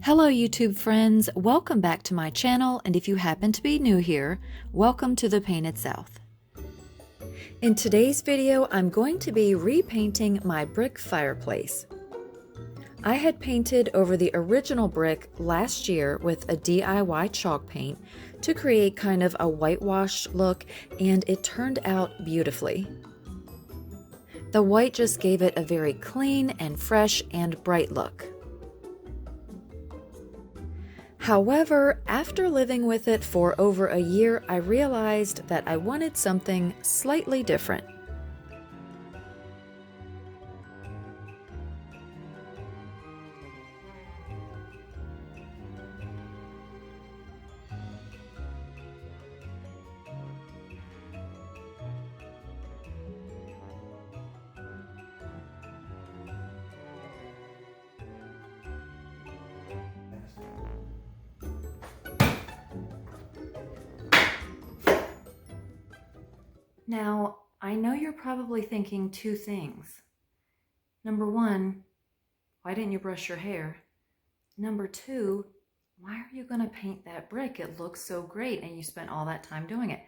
Hello YouTube friends, welcome back to my channel, and if you happen to be new here, welcome to the Painted South. In today's video, I'm going to be repainting my brick fireplace. I had painted over the original brick last year with a DIY chalk paint to create kind of a whitewash look, and it turned out beautifully. The white just gave it a very clean and fresh and bright look. However, after living with it for over a year, I realized that I wanted something slightly different. Now, I know you're probably thinking two things. Number one, why didn't you brush your hair? Number two, why are you going to paint that brick? It looks so great and you spent all that time doing it.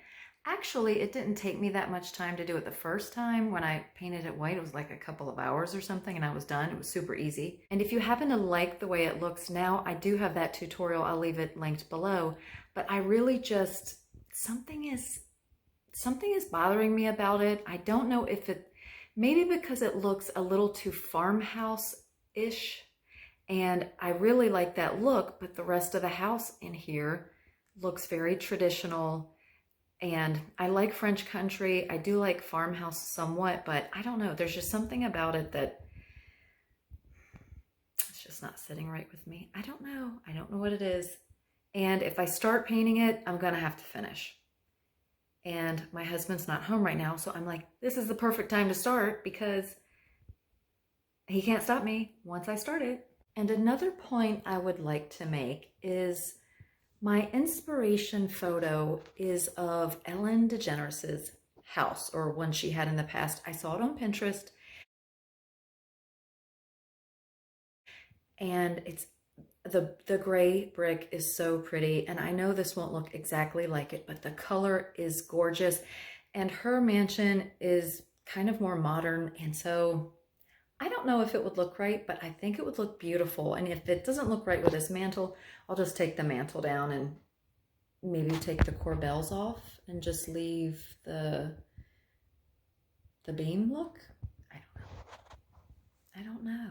Actually, it didn't take me that much time to do it the first time. When I painted it white, it was like a couple of hours or something and I was done. It was super easy. And if you happen to like the way it looks now, I do have that tutorial. I'll leave it linked below. But I really just, something is bothering me about it. I don't know if it, maybe because it looks a little too farmhouse-ish, and I really like that look, but the rest of the house in here looks very traditional, and I like French country. I do like farmhouse somewhat, but I don't know. There's just something about it that it's just not sitting right with me. I don't know. I don't know what it is. And if I start painting it, I'm gonna have to finish. And my husband's not home right now, so I'm like, this is the perfect time to start because he can't stop me once I start it. And another point I would like to make is my inspiration photo is of Ellen DeGeneres' house, or one she had in the past. I saw it on Pinterest, and it's the gray brick is so pretty, and I know this won't look exactly like it, but the color is gorgeous, and her mansion is kind of more modern, and so I don't know if it would look right, but I think it would look beautiful. And if it doesn't look right with this mantle, I'll just take the mantle down and maybe take the corbels off and just leave the beam look. I don't know.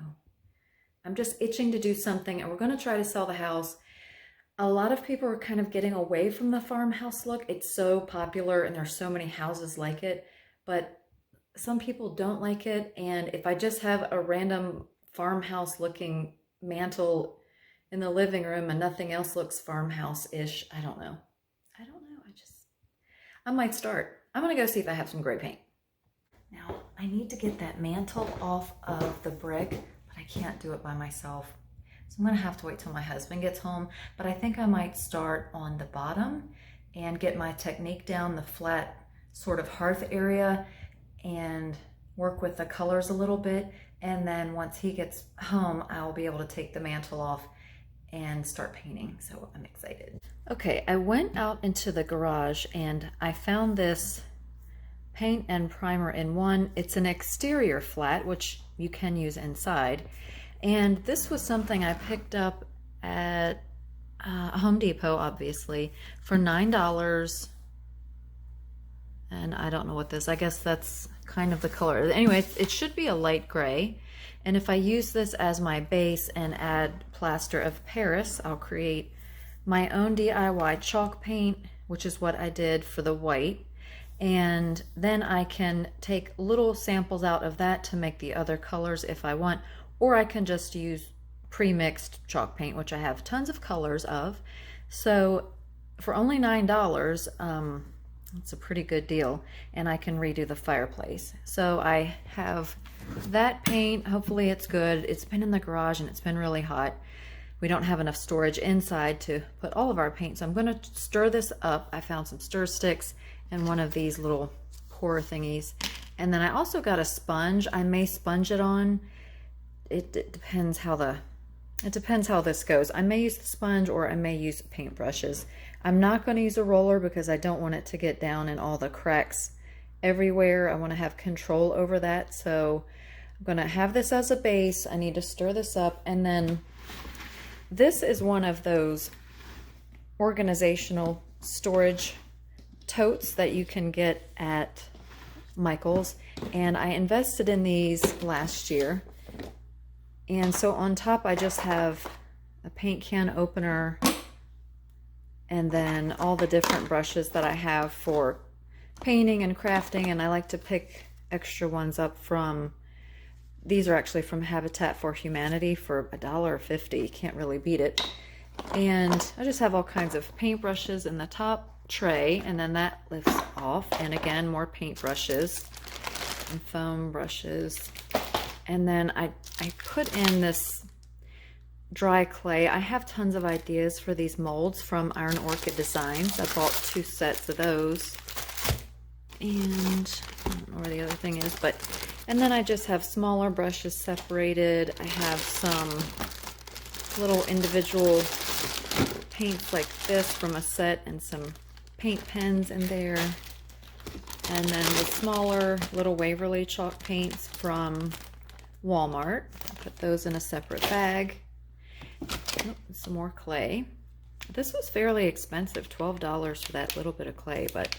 I'm just itching to do something, and we're going to try to sell the house. A lot of people are kind of getting away from the farmhouse look. It's so popular and there's so many houses like it, but some people don't like it. And if I just have a random farmhouse looking mantle in the living room and nothing else looks farmhouse-ish, I don't know. I might start. I'm going to go see if I have some gray paint. Now, I need to get that mantle off of the brick, I can't do it by myself. So I'm gonna have to wait till my husband gets home, but I think I might start on the bottom and get my technique down, the flat sort of hearth area, and work with the colors a little bit. And then once he gets home, I'll be able to take the mantle off and start painting. So I'm excited. Okay, I went out into the garage and I found this paint and primer in one. It's an exterior flat, which you can use inside. And this was something I picked up at Home Depot, obviously, for $9. And I don't know what this, I guess that's kind of the color. Anyway, it should be a light gray. And if I use this as my base and add plaster of Paris, I'll create my own DIY chalk paint, which is what I did for the white. And then I can take little samples out of that to make the other colors if I want, or I can just use pre-mixed chalk paint, which I have tons of colors of. So for only $9, it's a pretty good deal, and I can redo the fireplace. So I have that paint. Hopefully it's good. It's been in the garage and it's been really hot. We don't have enough storage inside to put all of our paint, so I'm going to stir this up. I found some stir sticks and one of these little pour thingies. And then I also got a sponge. I may sponge it on. It depends how It depends how this goes. I may use the sponge or I may use paintbrushes. I'm not going to use a roller because I don't want it to get down in all the cracks everywhere. I want to have control over that. So I'm going to have this as a base. I need to stir this up. And then this is one of those organizational storage totes that you can get at Michael's. And I invested in these last year. And so on top I just have a paint can opener and then all the different brushes that I have for painting and crafting, and I like to pick extra ones up from, these are actually from Habitat for Humanity for $1.50. Can't really beat it. And I just have all kinds of paint brushes in the top tray, and then that lifts off, and again more paint brushes and foam brushes. And then I put in this dry clay. I have tons of ideas for these molds from Iron Orchid Designs. I bought 2 sets of those. And I don't know where the other thing is, but, and then I just have smaller brushes separated. I have some little individual paints like this from a set and some paint pens in there. And then the smaller little Waverly chalk paints from Walmart. Put those in a separate bag. Oh, some more clay. This was fairly expensive, $12 for that little bit of clay, but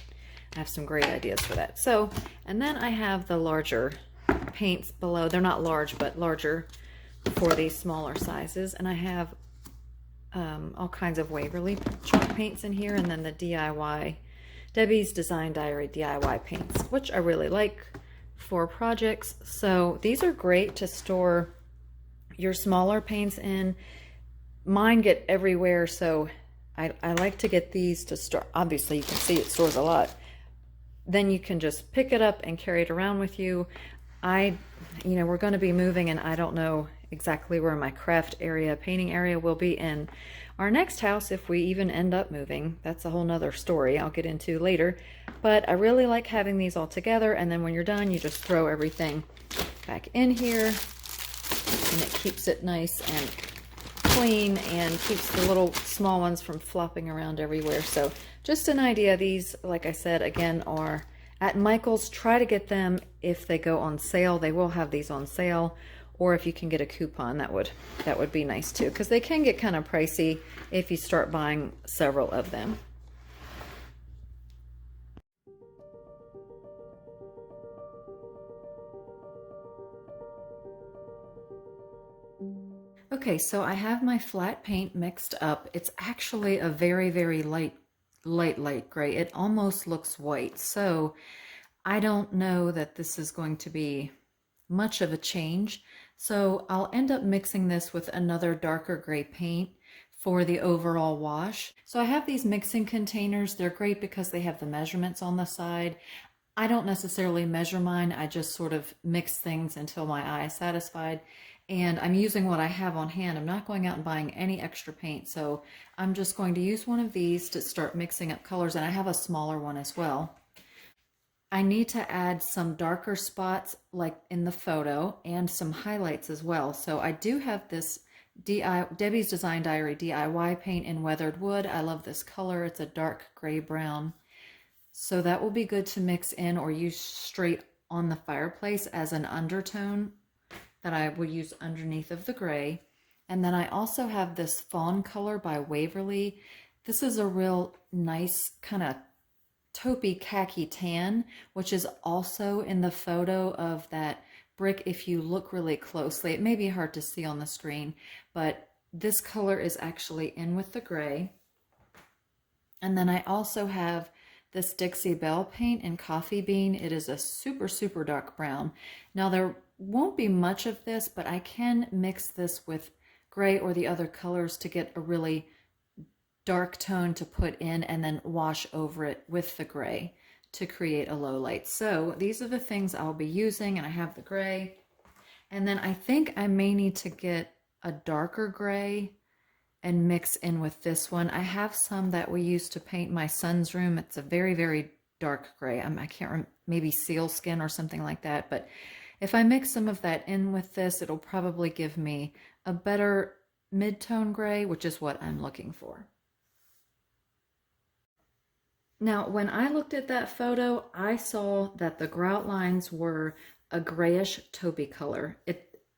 I have some great ideas for that. So, and then I have the larger paints below. They're not large, but larger for these smaller sizes. And I have all kinds of Waverly chalk paints in here, and then the DIY, Debbie's Design Diary DIY paints, which I really like for projects. So these are great to store your smaller paints in. Mine get everywhere, so I like to get these to store. Obviously you can see it stores a lot. Then you can just pick it up and carry it around with you. We're going to be moving, and I don't know exactly where my craft area, painting area will be in our next house, if we even end up moving. That's a whole nother story I'll get into later. But I really like having these all together, and then when you're done, you just throw everything back in here, and it keeps it nice and clean and keeps the little small ones from flopping around everywhere. So just an idea. These, like I said, again, are at Michael's. Try to get them if they go on sale. They will have these on sale, or if you can get a coupon, that would be nice too, because they can get kind of pricey if you start buying several of them. Okay, so I have my flat paint mixed up. It's actually a very, very light gray. It almost looks white. So I don't know that this is going to be much of a change. So I'll end up mixing this with another darker gray paint for the overall wash. So I have these mixing containers. They're great because they have the measurements on the side. I don't necessarily measure mine. I just sort of mix things until my eye is satisfied. And I'm using what I have on hand. I'm not going out and buying any extra paint. So I'm just going to use one of these to start mixing up colors. And I have a smaller one as well. I need to add some darker spots like in the photo and some highlights as well. So I do have this Debbie's Design Diary DIY paint in weathered wood. I love this color. It's a dark gray brown. So that will be good to mix in or use straight on the fireplace as an undertone that I will use underneath of the gray. And then I also have this fawn color by Waverly. This is a real nice kind of taupey khaki tan, which is also in the photo of that brick if you look really closely. It may be hard to see on the screen, but this color is actually in with the gray. And then I also have this Dixie Belle paint in Coffee Bean. It is a super, super dark brown. Now there won't be much of this, but I can mix this with gray or the other colors to get a really dark tone to put in and then wash over it with the gray to create a low light. So these are the things I'll be using, and I have the gray. And then I think I may need to get a darker gray and mix in with this one. I have some that we used to paint my son's room. It's a very, very dark gray. I can't remember, maybe sealskin or something like that. But if I mix some of that in with this, it'll probably give me a better mid-tone gray, which is what I'm looking for. Now, when I looked at that photo, I saw that the grout lines were a grayish taupey color.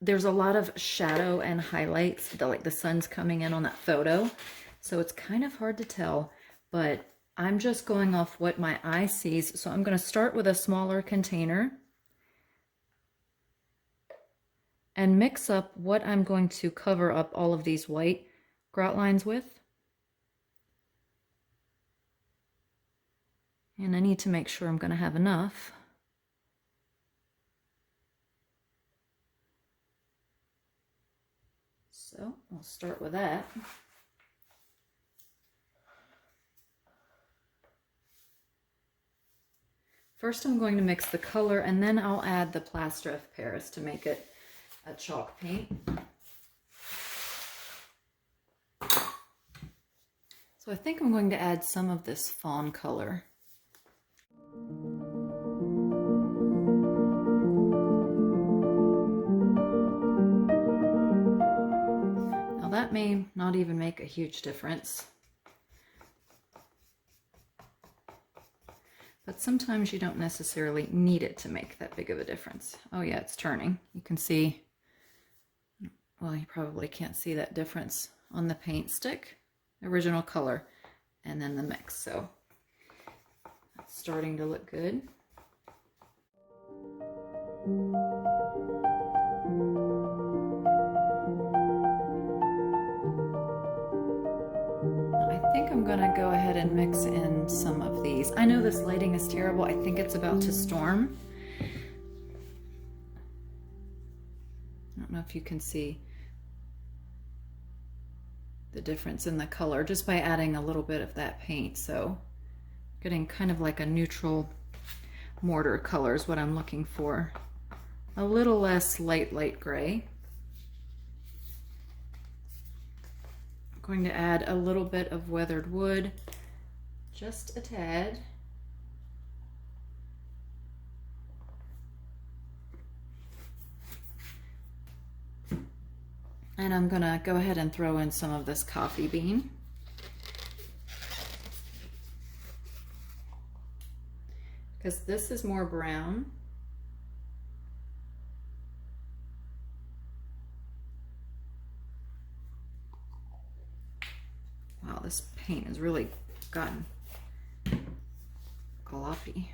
There's a lot of shadow and highlights, like the sun's coming in on that photo, so it's kind of hard to tell, but I'm just going off what my eye sees. So I'm going to start with a smaller container and mix up what I'm going to cover up all of these white grout lines with. And I need to make sure I'm going to have enough. So I'll start with that. First I'm going to mix the color, and then I'll add the plaster of Paris to make it a chalk paint. So I think I'm going to add some of this fawn color. Now that may not even make a huge difference, but sometimes you don't necessarily need it to make that big of a difference. Oh yeah, it's turning. You can see, well, you probably can't see that difference on the paint stick, original color, and then the mix. So that's starting to look good. I think I'm gonna go ahead and mix in some of these. I know this lighting is terrible. I think it's about to storm. I don't know if you can see the difference in the color just by adding a little bit of that paint. So getting kind of like a neutral mortar color is what I'm looking for. A little less light gray. I'm going to add a little bit of weathered wood, just a tad. And I'm gonna go ahead and throw in some of this coffee bean. Because this is more brown. Wow, this paint has really gotten gloppy.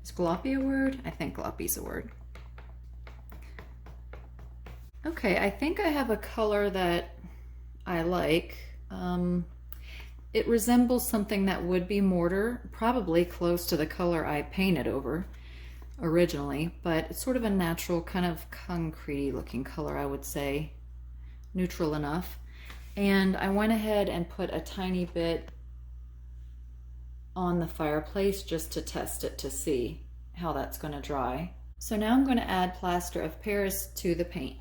Is gloppy a word? I think gloppy's a word. Okay, I think I have a color that I like. It resembles something that would be mortar, probably close to the color I painted over originally, but it's sort of a natural kind of concrete looking color, I would say. Neutral enough. And I went ahead and put a tiny bit on the fireplace just to test it to see how that's going to dry. So now I'm going to add plaster of Paris to the paint.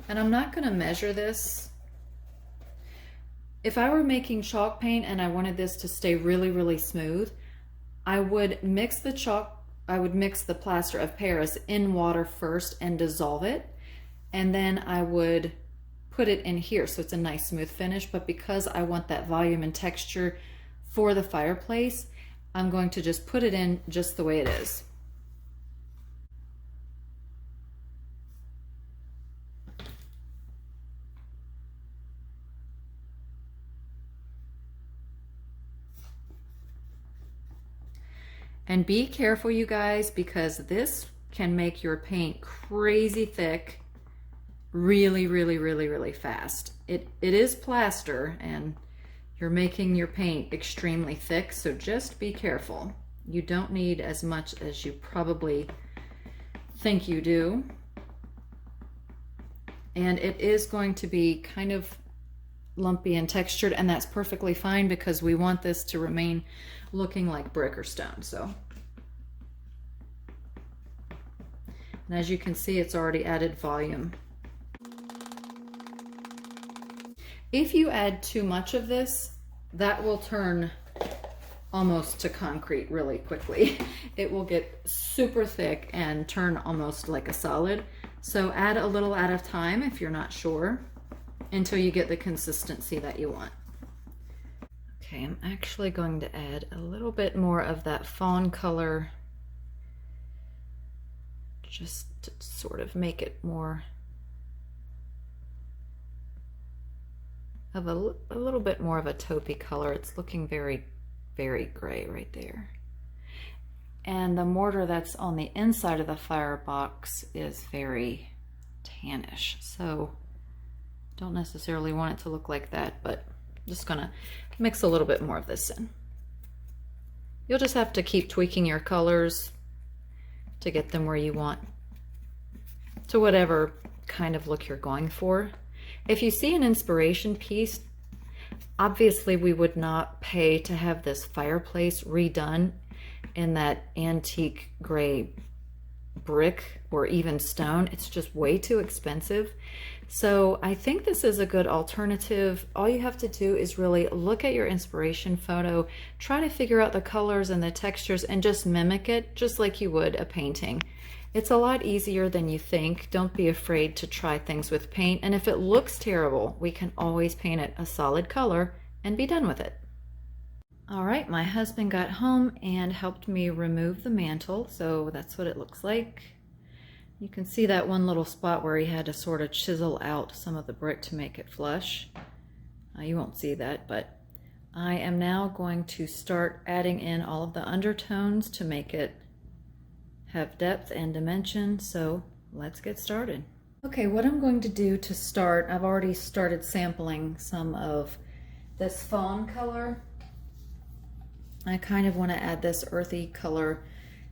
And I'm not going to measure this. If I were making chalk paint and I wanted this to stay really smooth, I would mix the chalk, I would mix the plaster of Paris in water first and dissolve it. And then I would put it in here so it's a nice smooth finish. But because I want that volume and texture for the fireplace, I'm going to just put it in just the way it is. And be careful, you guys, because this can make your paint crazy thick really fast. It is plaster and you're making your paint extremely thick, so just be careful. You don't need as much as you probably think you do. And it is going to be kind of lumpy and textured, and that's perfectly fine because we want this to remain looking like brick or stone. So, and as you can see, it's already added volume. If you add too much of this, that will turn almost to concrete really quickly. It will get super thick and turn almost like a solid. So add a little at a time if you're not sure, until you get the consistency that you want. Okay, I'm actually going to add a little bit more of that fawn color just to sort of make it more of a little bit more of a taupey color. It's looking very, very gray right there. And the mortar that's on the inside of the firebox is very tannish, so don't necessarily want it to look like that, but I'm just gonna mix a little bit more of this in. You'll just have to keep tweaking your colors to get them where you want, to whatever kind of look you're going for. If you see an inspiration piece, obviously we would not pay to have this fireplace redone in that antique gray brick or even stone. It's just way too expensive. So I think this is a good alternative. All you have to do is really look at your inspiration photo, try to figure out the colors and the textures and just mimic it just like you would a painting. It's a lot easier than you think. Don't be afraid to try things with paint. And if it looks terrible, we can always paint it a solid color and be done with it. All right, my husband got home and helped me remove the mantel, so that's what it looks like. You can see that one little spot where he had to sort of chisel out some of the brick to make it flush. You won't see that, but I am now going to start adding in all of the undertones to make it have depth and dimension, so let's get started. Okay, what I'm going to do to start, I've already started sampling some of this fawn color. I kind of want to add this earthy color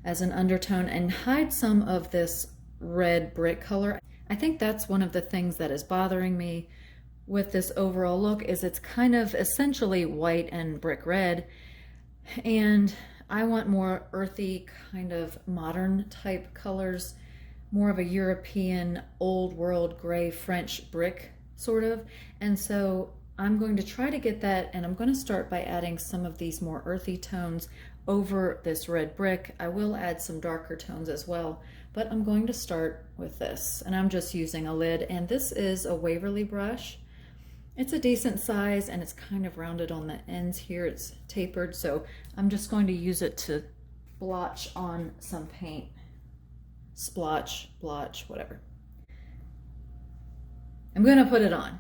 as an undertone and hide some of this red brick color. I think that's one of the things that is bothering me with this overall look, is it's kind of essentially white and brick red, and I want more earthy, kind of modern type colors, more of a European old world gray French brick sort of. And so I'm going to try to get that, and I'm going to start by adding some of these more earthy tones over this red brick. I will add some darker tones as well, but I'm going to start with this, and I'm just using a lid, and this is a Waverly brush. It's a decent size, and it's kind of rounded on the ends here. It's tapered, so I'm just going to use it to blotch on some paint. Splotch, blotch, whatever. I'm going to put it on.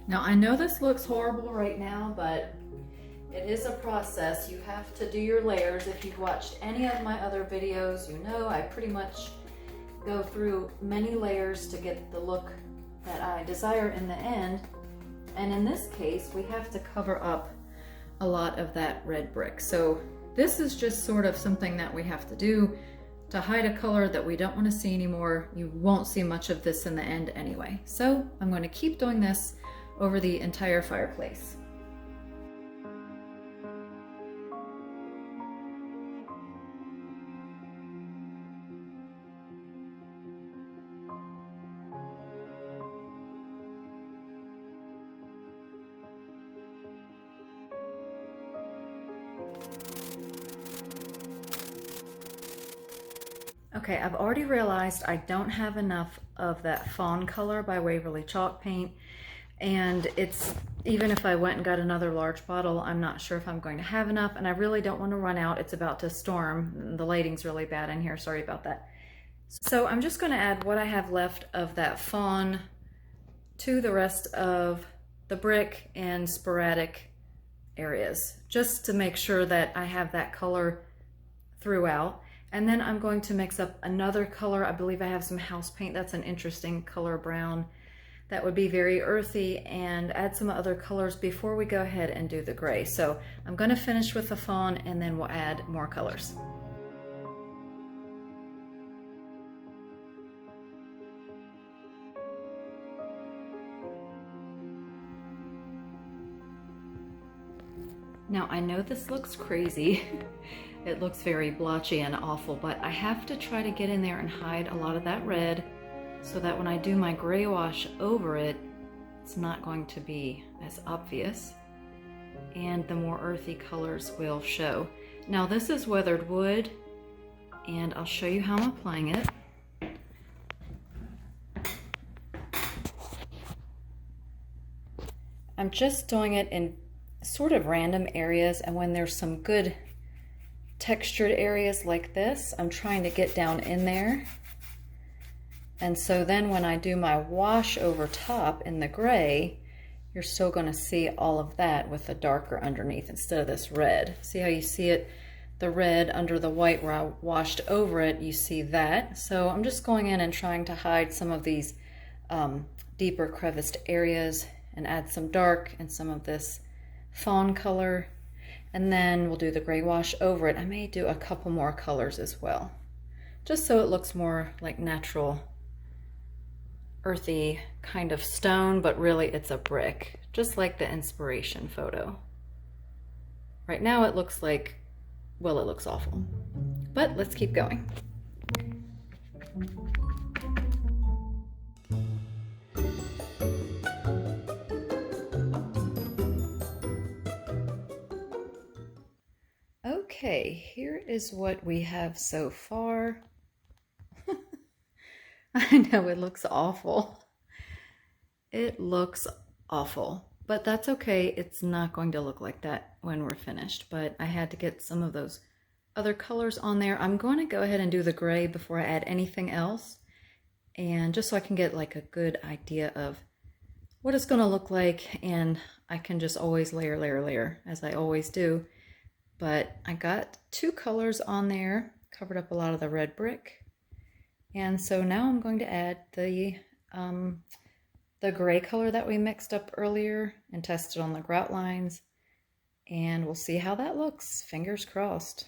Now, I know this looks horrible right now, but it is a process. You have to do your layers. If you've watched any of my other videos, you know I pretty much go through many layers to get the look that I desire in the end. And in this case, we have to cover up a lot of that red brick. So this is just sort of something that we have to do to hide a color that we don't want to see anymore. You won't see much of this in the end anyway. So I'm going to keep doing this over the entire fireplace. Okay, I've already realized I don't have enough of that fawn color by Waverly chalk paint. And it's, even if I went and got another large bottle, I'm not sure if I'm going to have enough, and I really don't want to run out. It's about to storm. The lighting's really bad in here. Sorry about that. So I'm just going to add what I have left of that fawn to the rest of the brick and sporadic areas, just to make sure that I have that color throughout. And then I'm going to mix up another color. I believe I have some house paint. That's an interesting color brown. That would be very earthy, and add some other colors before we go ahead and do the gray. So I'm going to finish with the fawn, and then we'll add more colors. Now I know this looks crazy. It looks very blotchy and awful, but I have to try to get in there and hide a lot of that red so that when I do my gray wash over it, it's not going to be as obvious, and the more earthy colors will show. Now this is weathered wood, and I'll show you how I'm applying it. I'm just doing it in sort of random areas, and when there's some good textured areas like this, I'm trying to get down in there. And so then when I do my wash over top in the gray, you're still going to see all of that with the darker underneath instead of this red. See how you see it, the red under the white where I washed over it, you see that. So I'm just going in and trying to hide some of these deeper creviced areas and add some dark and some of this fawn color. And then we'll do the gray wash over it. I may do a couple more colors as well, just so it looks more like natural earthy kind of stone, but really it's a brick, just like the inspiration photo. Right now it looks like, well, it looks awful, but let's keep going. Okay, here is what we have so far. I know it looks awful. It looks awful, but that's okay. It's not going to look like that when we're finished, but I had to get some of those other colors on there. I'm going to go ahead and do the gray before I add anything else, and just so I can get like a good idea of what it's going to look like, and I can just always layer as I always do. But I got two colors on there, covered up a lot of the red brick. And so now I'm going to add the gray color that we mixed up earlier and tested on the grout lines, and we'll see how that looks. Fingers crossed.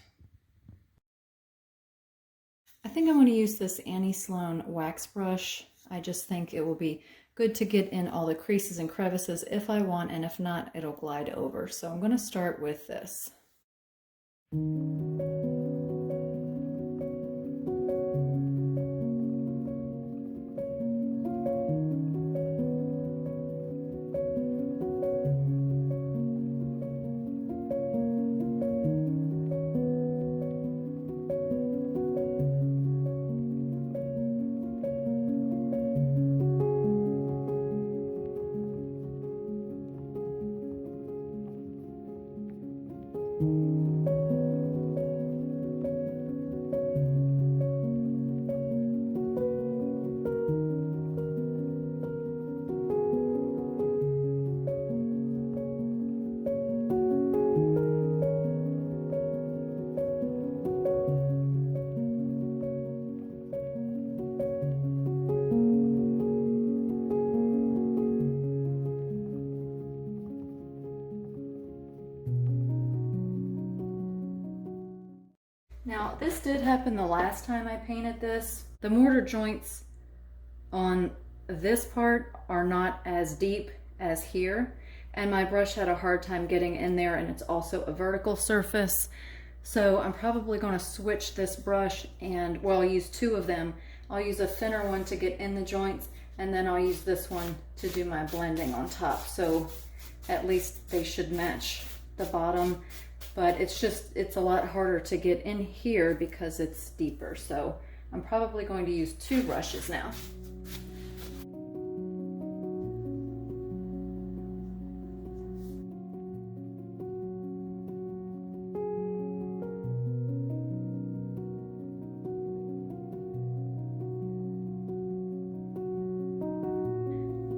I think I'm going to use this Annie Sloan wax brush. I just think it will be good to get in all the creases and crevices if I want, and if not, it'll glide over. So I'm going to start with this. Now, this did happen the last time I painted this. The mortar joints on this part are not as deep as here, and my brush had a hard time getting in there, and it's also a vertical surface. So I'm probably going to switch this brush, and well, I'll use two of them. I'll use a thinner one to get in the joints, and then I'll use this one to do my blending on top. So at least they should match the bottom. But it's a lot harder to get in here because it's deeper. So I'm probably going to use two brushes now.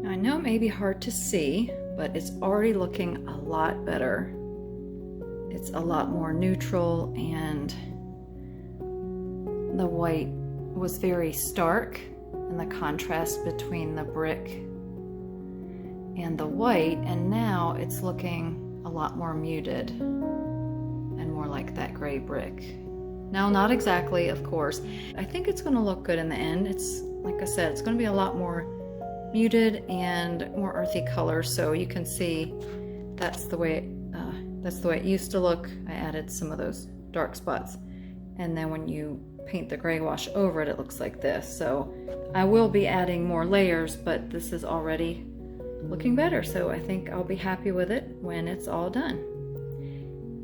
Now I know it may be hard to see, but it's already looking a lot better. It's a lot more neutral, and the white was very stark, and the contrast between the brick and the white, and now it's looking a lot more muted and more like that gray brick. Now, not exactly, of course. I think it's going to look good in the end. It's, like I said, it's going to be a lot more muted and more earthy color, so you can see that's the way it used to look. I added some of those dark spots, and then when you paint the gray wash over it, it looks like this. So I will be adding more layers, but this is already looking better. So I think I'll be happy with it when it's all done.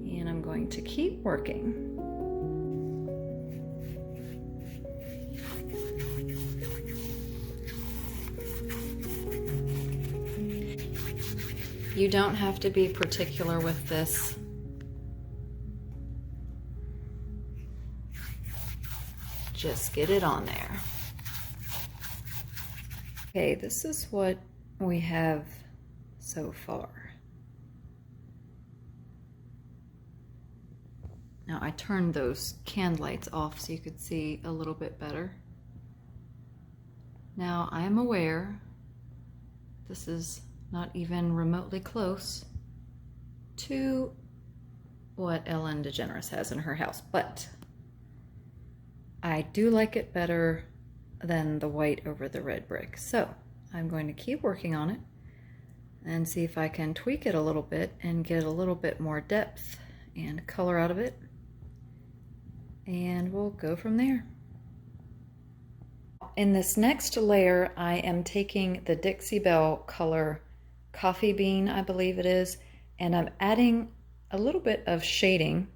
And I'm going to keep working. You don't have to be particular with this. Just get it on there. Okay, this is what we have so far. Now I turned those can lights off so you could see a little bit better. Now I am aware this is not even remotely close to what Ellen DeGeneres has in her house, but I do like it better than the white over the red brick. So I'm going to keep working on it and see if I can tweak it a little bit and get a little bit more depth and color out of it. And we'll go from there. In this next layer, I am taking the Dixie Belle color Coffee Bean, I believe it is, and I'm adding a little bit of shading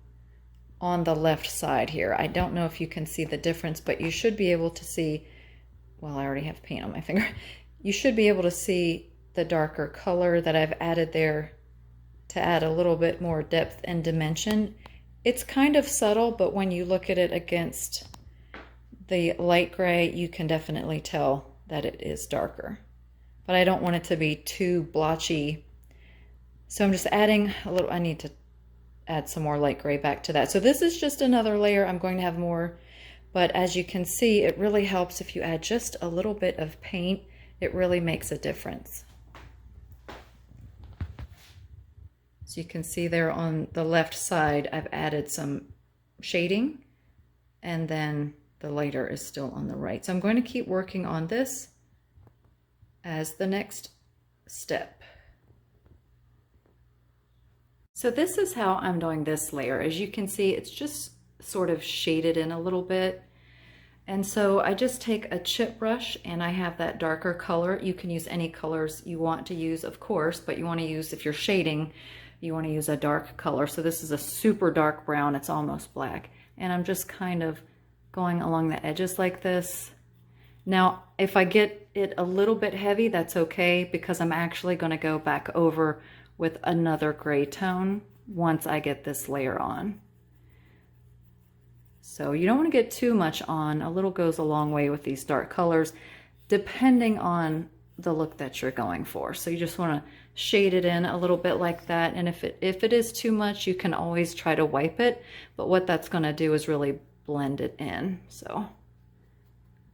on the left side here. I don't know if you can see the difference, but you should be able to see, well, I already have paint on my finger. You should be able to see the darker color that I've added there to add a little bit more depth and dimension. It's kind of subtle, but when you look at it against the light gray, you can definitely tell that it is darker. But I don't want it to be too blotchy. So I'm just adding a little, I need to add some more light gray back to that. So this is just another layer. I'm going to have more, but as you can see, it really helps if you add just a little bit of paint. It really makes a difference. So you can see there on the left side, I've added some shading, and then the lighter is still on the right. So I'm going to keep working on this as the next step. So this is how I'm doing this layer. As you can see, it's just sort of shaded in a little bit. And so I just take a chip brush and I have that darker color. You can use any colors you want to use, of course, but you want to use, if you're shading, you want to use a dark color. So this is a super dark brown. It's almost black. And I'm just kind of going along the edges like this. Now, if I get it a little bit heavy, that's okay, because I'm actually going to go back over with another gray tone once I get this layer on. So you don't want to get too much on. A little goes a long way with these dark colors, depending on the look that you're going for. So you just want to shade it in a little bit like that. And if it is too much, you can always try to wipe it. But what that's going to do is really blend it in. So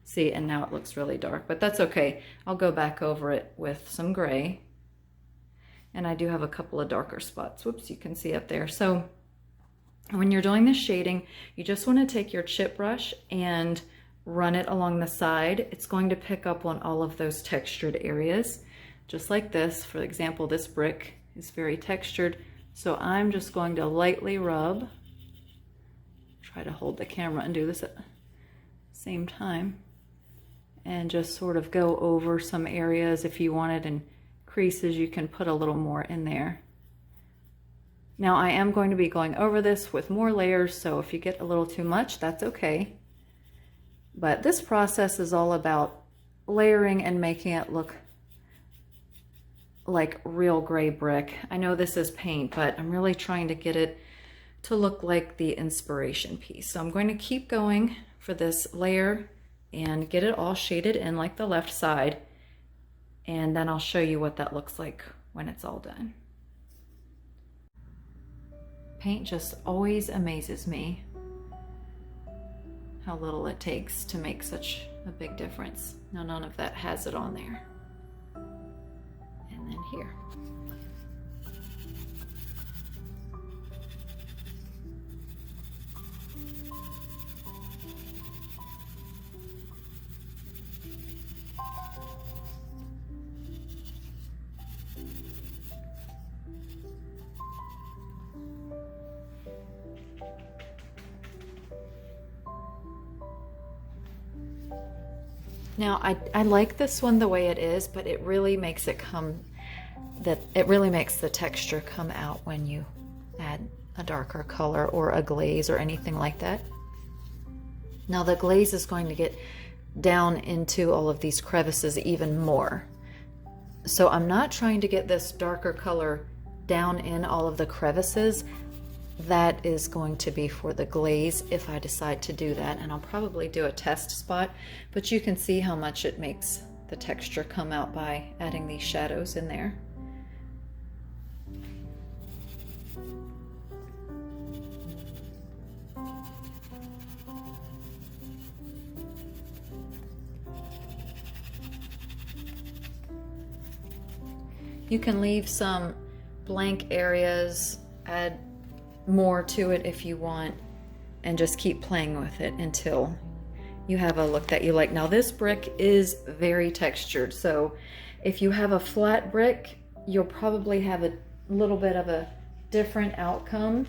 see, and now it looks really dark, but that's okay. I'll go back over it with some gray. And I do have a couple of darker spots. Whoops, you can see up there. So when you're doing the shading, you just want to take your chip brush and run it along the side. It's going to pick up on all of those textured areas, just like this. For example, this brick is very textured. So I'm just going to lightly rub, try to hold the camera and do this at the same time, and just sort of go over some areas. If you wanted in creases, you can put a little more in there. Now I am going to be going over this with more layers, so if you get a little too much, that's okay. But this process is all about layering and making it look like real gray brick. I know this is paint, but I'm really trying to get it to look like the inspiration piece. So I'm going to keep going for this layer and get it all shaded in like the left side, and then I'll show you what that looks like when it's all done. Paint just always amazes me how little it takes to make such a big difference. Now none of that has it on there. And then here. Now I like this one the way it is, but it really makes it it really makes the texture come out when you add a darker color or a glaze or anything like that. Now the glaze is going to get down into all of these crevices even more. So I'm not trying to get this darker color down in all of the crevices. That is going to be for the glaze if I decide to do that, and I'll probably do a test spot, but you can see how much it makes the texture come out by adding these shadows in there. You can leave some blank areas, add more to it if you want, and just keep playing with it until you have a look that you like. Now this brick is very textured, so if you have a flat brick, you'll probably have a little bit of a different outcome.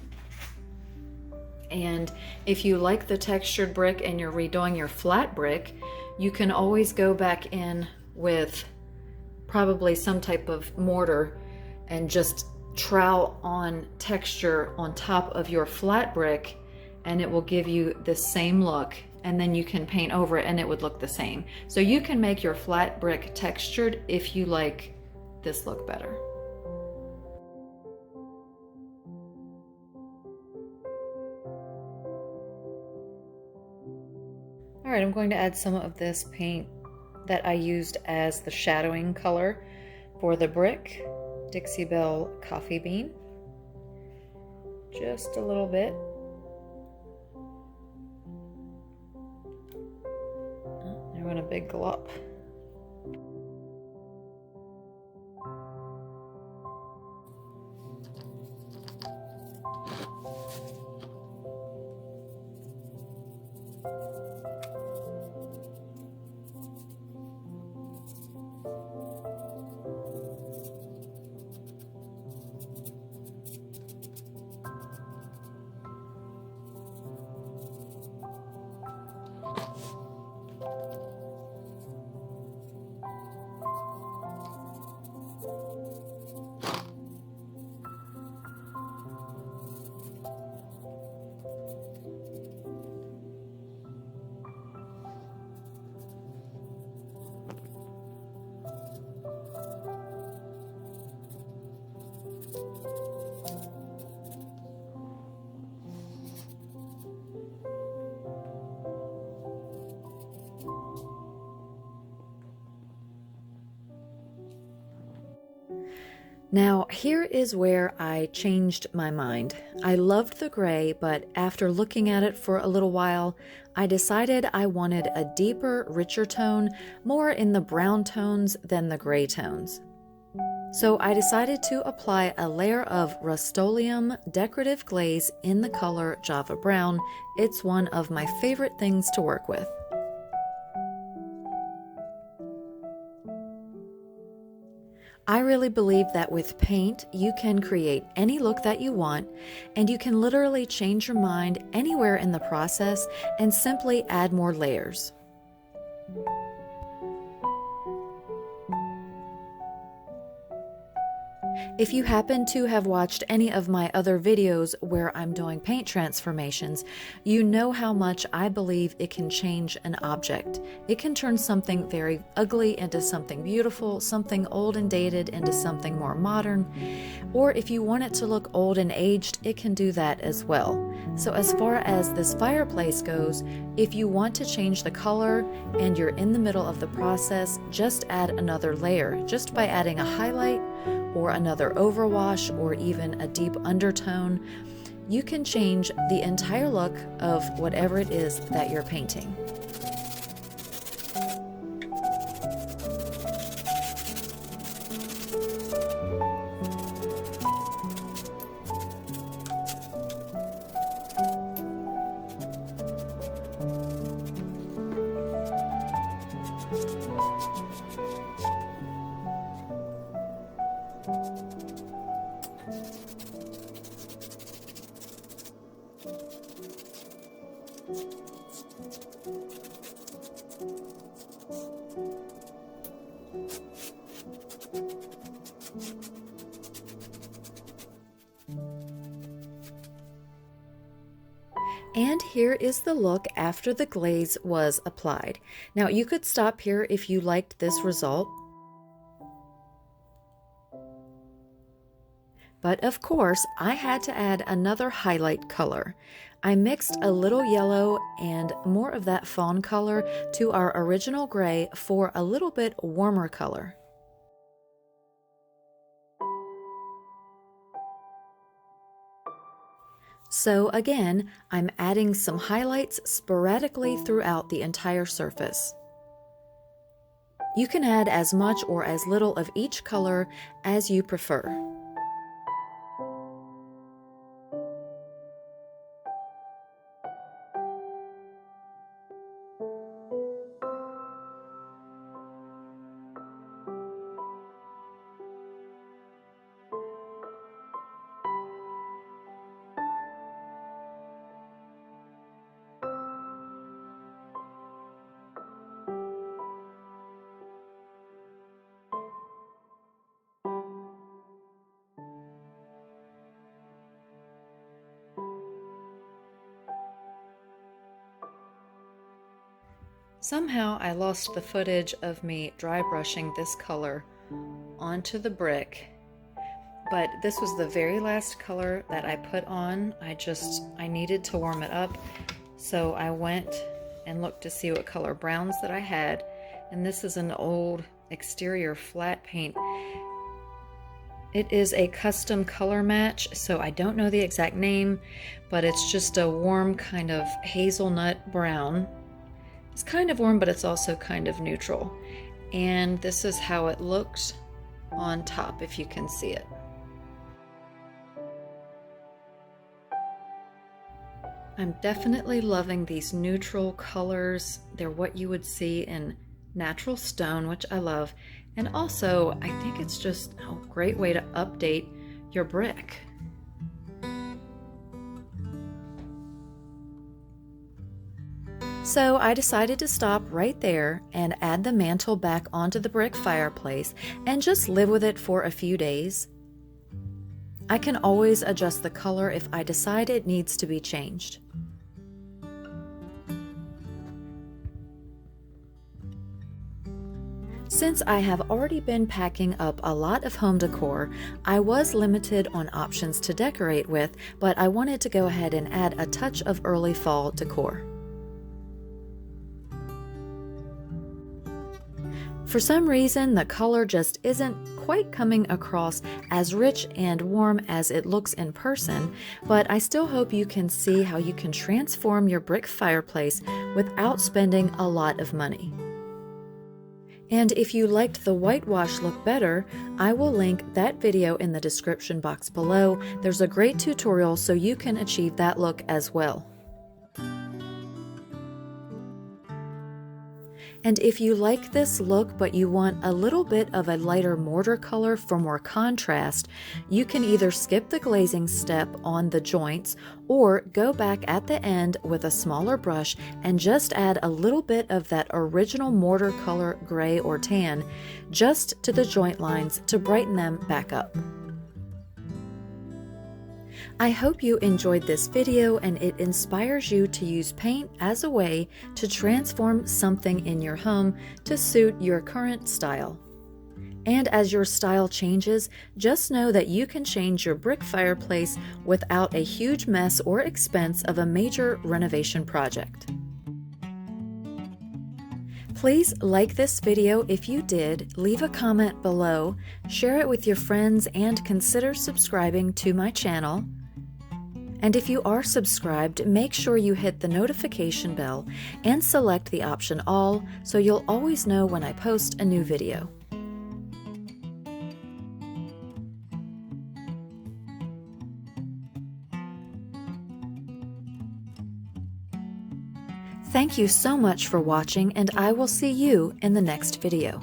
And if you like the textured brick and you're redoing your flat brick, you can always go back in with probably some type of mortar and just trowel on texture on top of your flat brick, and it will give you the same look, and then you can paint over it and it would look the same. So you can make your flat brick textured if you like this look better. All right, I'm going to add some of this paint that I used as the shadowing color for the brick, Dixie Belle Coffee Bean. Just a little bit. Oh, there went a big glop. Now, here is where I changed my mind. I loved the gray, but after looking at it for a little while, I decided I wanted a deeper, richer tone, more in the brown tones than the gray tones. So I decided to apply a layer of rust-oleum decorative glaze in the color Java Brown. It's one of my favorite things to work with. I really believe that with paint, you can create any look that you want, and you can literally change your mind anywhere in the process and simply add more layers. If you happen to have watched any of my other videos where I'm doing paint transformations, you know how much I believe it can change an object. It can turn something very ugly into something beautiful, something old and dated into something more modern, or if you want it to look old and aged, it can do that as well. So as far as this fireplace goes, if you want to change the color and you're in the middle of the process, just add another layer, just by adding a highlight or another overwash or even a deep undertone. You can change the entire look of whatever it is that you're painting. And here is the look after the glaze was applied. Now you could stop here if you liked this result. But of course, I had to add another highlight color. I mixed a little yellow and more of that fawn color to our original gray for a little bit warmer color. So again, I'm adding some highlights sporadically throughout the entire surface. You can add as much or as little of each color as you prefer. Somehow I lost the footage of me dry brushing this color onto the brick, but this was the very last color that I put on. I needed to warm it up, so I went and looked to see what color browns that I had, and this is an old exterior flat paint. It is a custom color match, so I don't know the exact name, but it's just a warm kind of hazelnut brown. It's kind of warm, but it's also kind of neutral. And this is how it looks on top, if you can see it. I'm definitely loving these neutral colors. They're what you would see in natural stone, which I love. And also, I think it's just a great way to update your brick. So I decided to stop right there and add the mantel back onto the brick fireplace and just live with it for a few days. I can always adjust the color if I decide it needs to be changed. Since I have already been packing up a lot of home decor, I was limited on options to decorate with, but I wanted to go ahead and add a touch of early fall decor. For some reason, the color just isn't quite coming across as rich and warm as it looks in person, but I still hope you can see how you can transform your brick fireplace without spending a lot of money. And if you liked the whitewash look better, I will link that video in the description box below. There's a great tutorial so you can achieve that look as well. And if you like this look but you want a little bit of a lighter mortar color for more contrast, you can either skip the glazing step on the joints or go back at the end with a smaller brush and just add a little bit of that original mortar color, gray or tan, just to the joint lines to brighten them back up. I hope you enjoyed this video and it inspires you to use paint as a way to transform something in your home to suit your current style. And as your style changes, just know that you can change your brick fireplace without a huge mess or expense of a major renovation project. Please like this video if you did, leave a comment below, share it with your friends, and consider subscribing to my channel. And if you are subscribed, make sure you hit the notification bell and select the option All so you'll always know when I post a new video. Thank you so much for watching, and I will see you in the next video.